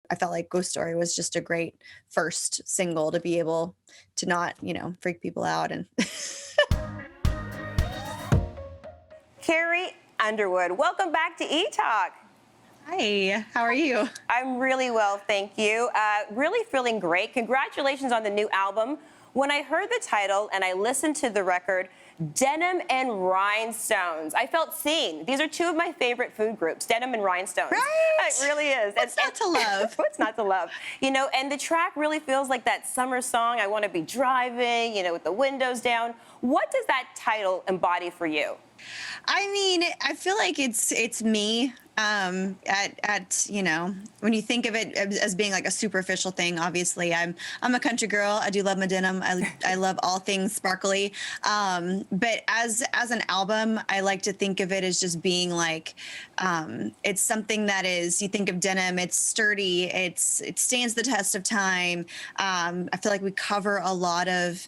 I felt like Ghost Story was just a great first single to be able to not, freak people out. And Carrie Underwood, welcome back to Etalk. Hi, how are you? I'm really well, thank you. Really feeling great. Congratulations on the new album. When I heard the title and I listened to the record, Denim and Rhinestones, I felt seen. These are two of my favorite food groups, Denim and Rhinestones. Right? It really is. What's not to love? What's not to love? And the track really feels like that summer song, I want to be driving, with the windows down. What does that title embody for you? I mean, I feel like it's me. When you think of it as being like a superficial thing, obviously I'm a country girl. I do love my denim. I love all things sparkly. But as an album, I like to think of it as just being like, it's something that is, you think of denim, it's sturdy, it stands the test of time. I feel like we cover a lot of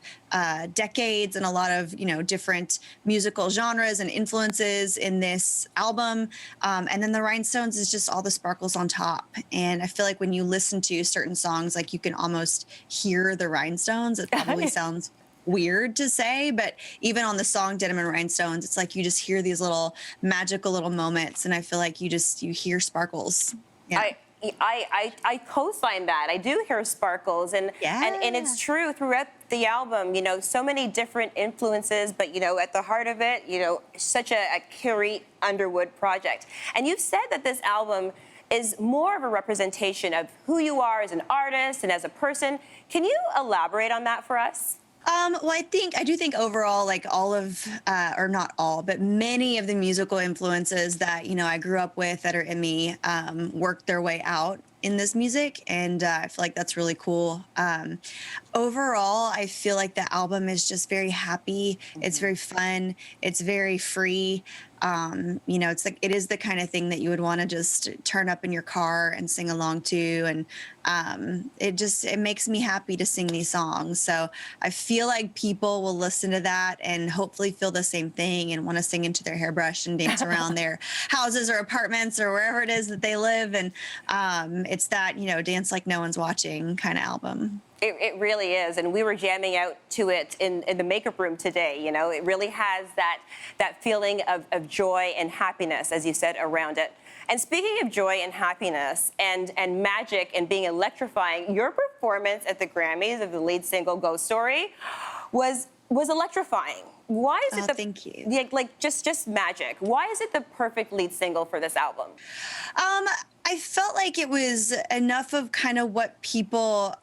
decades and a lot of, different musical genres and influences in this album. And then the Rhinestones is just all the sparkles on top. And I feel like when you listen to certain songs, like you can almost hear the rhinestones. It probably sounds weird to say, but even on the song Denim and Rhinestones, it's like you just hear these little magical little moments. And I feel like you hear sparkles. Yeah. I co-sign that. I do hear sparkles, and it's true throughout the album. So many different influences, but at the heart of it, such a Carrie Underwood project. And you've said that this album is more of a representation of who you are as an artist and as a person. Can you elaborate on that for us? Well, I do think overall, like all of, or not all, but many of the musical influences that, I grew up with that are in me, worked their way out in this music. And I feel like that's really cool. Overall, I feel like the album is just very happy. It's very fun. It's very free. It's like, it is the kind of thing that you would want to just turn up in your car and sing along to. And it makes me happy to sing these songs. So I feel like people will listen to that and hopefully feel the same thing and want to sing into their hairbrush and dance around their houses or apartments or wherever it is that they live. And it's that, dance like no one's watching kind of album. It really is, and we were jamming out to it in the makeup room today. It really has that feeling of joy and happiness, as you said, around it. And speaking of joy and happiness and magic and being electrifying, your performance at the Grammys of the lead single "Ghost Story" was electrifying. Why is it thank you. Yeah, like just magic. Why is it the perfect lead single for this album? I felt like it was enough of kind of what people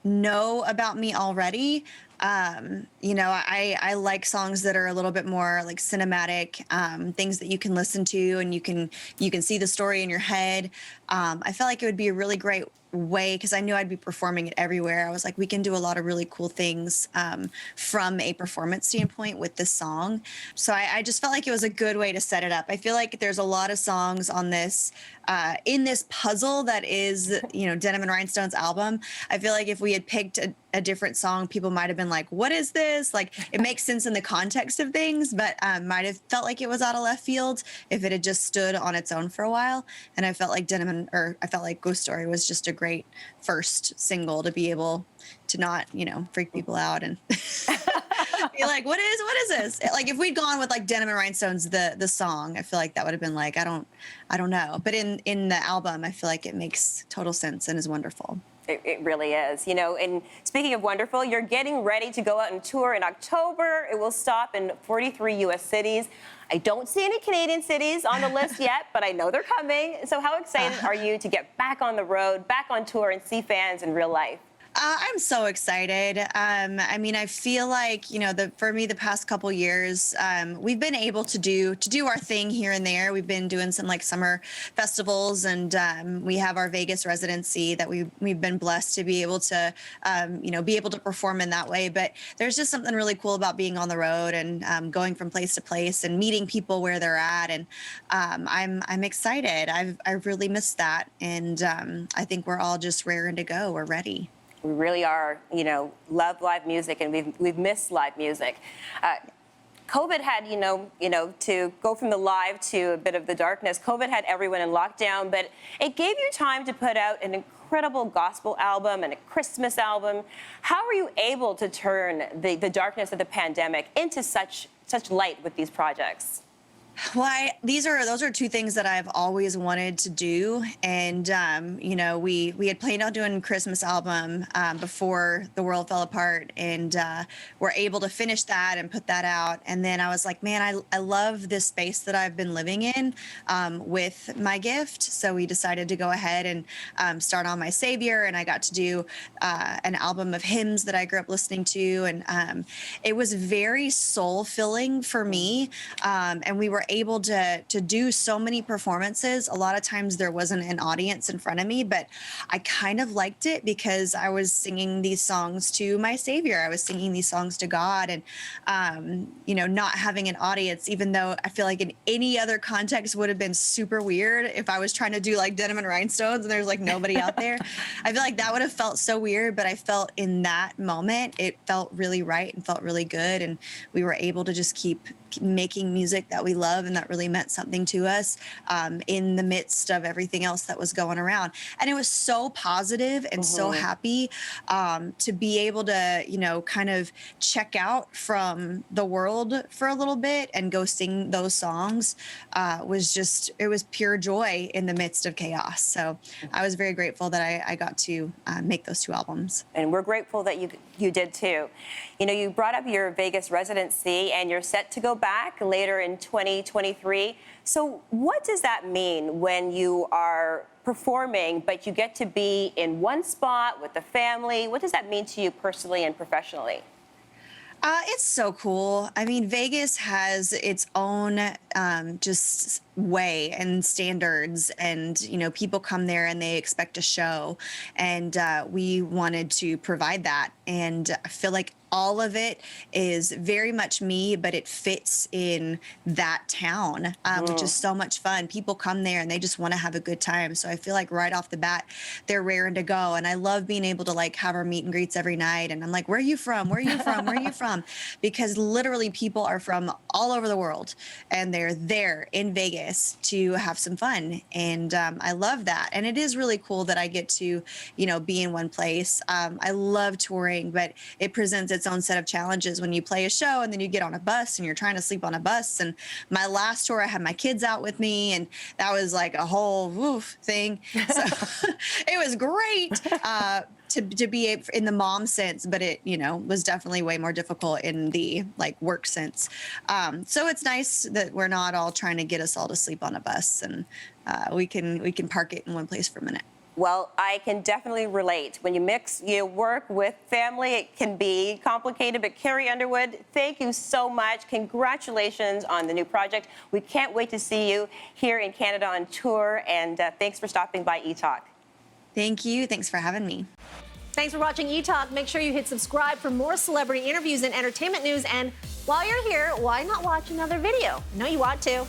know about me already. I like songs that are a little bit more like cinematic, things that you can listen to and you can see the story in your head. I felt like it would be a really great way, because I knew I'd be performing it everywhere. I was like, we can do a lot of really cool things from a performance standpoint with this song. So I just felt like it was a good way to set it up. I feel like there's a lot of songs on this in this puzzle that is, Denim and Rhinestones album. I feel like if we had picked a different song, people might have been like, what is this? Like, it makes sense in the context of things, but might have felt like it was out of left field if it had just stood on its own for a while. And I felt like I felt like Ghost Story was just a great first single to be able to not, freak people out and be like, what is this? Like, if we'd gone with like Denim and Rhinestones, the song, I feel like that would have been like, I don't know. But in the album, I feel like it makes total sense and is wonderful. It really is. And speaking of wonderful, you're getting ready to go out and tour in October. It will stop in 43 U.S. cities. I don't see any Canadian cities on the list yet, but I know they're coming. So how excited are you to get back on the road, back on tour, and see fans in real life? I'm so excited. I feel like, for me, the past couple years, we've been able to do our thing here and there. We've been doing some like summer festivals, and we have our Vegas residency that we've been blessed to be able to, be able to perform in that way. But there's just something really cool about being on the road and going from place to place and meeting people where they're at. And I'm excited. I've really missed that, and I think we're all just raring to go. We're ready. We really are, love live music, and we've missed live music. COVID had, to go from the live to a bit of the darkness, COVID had everyone in lockdown, but it gave you time to put out an incredible gospel album and a Christmas album. How were you able to turn the darkness of the pandemic into such light with these projects? Well, those are two things that I've always wanted to do, and you know, we had planned on doing a Christmas album before the world fell apart, and we're able to finish that and put that out. And then I was like, man, I love this space that I've been living in with my gift. So we decided to go ahead and start on My Savior, and I got to do an album of hymns that I grew up listening to, and it was very soul filling for me, and we were able to do so many performances. A lot of times there wasn't an audience in front of me, but I kind of liked it because I was singing these songs to my Savior. I was singing these songs to God, and you know, not having an audience, even though I feel like in any other context would have been super weird if I was trying to do like Denim and Rhinestones and there's like nobody out there. I feel like that would have felt so weird, but I felt in that moment it felt really right and felt really good, and we were able to just keep making music that we love and that really meant something to us in the midst of everything else that was going around. And it was so positive and so happy to be able to, you know, kind of check out from the world for a little bit and go sing those songs. It was pure joy in the midst of chaos. So I was very grateful that I got to make those two albums. And we're grateful that you did too. You know, you brought up your Vegas residency and you're set to go back later in 2023. So what does that mean when you are performing, but you get to be in one spot with the family? What does that mean to you personally and professionally? It's so cool. I mean, Vegas has its own just way and standards, and you know, people come there and they expect a show, and we wanted to provide that. And I feel like all of it is very much me, but it fits in that town, which is so much fun. People come there and they just want to have a good time. So I feel like right off the bat, they're raring to go. And I love being able to like have our meet and greets every night. And I'm like, where are you from? Where are you from? Where are you from? Because literally people are from all over the world and they're there in Vegas to have some fun. And I love that. And it is really cool that I get to, you know, be in one place. I love touring, but it presents its own set of challenges when you play a show and then you get on a bus and you're trying to sleep on a bus. And my last tour, I had my kids out with me, and that was like a whole thing. So it was great to be in the mom sense, but it, you know, was definitely way more difficult in the like work sense. So it's nice that we're not all trying to get us all to sleep on a bus, and we can park it in one place for a minute. Well, I can definitely relate. When you mix work with family, it can be complicated. But Carrie Underwood, thank you so much. Congratulations on the new project. We can't wait to see you here in Canada on tour. And thanks for stopping by Etalk. Thank you. Thanks for having me. Thanks for watching Etalk. Make sure you hit subscribe for more celebrity interviews and entertainment news. And while you're here, why not watch another video? I know you want to.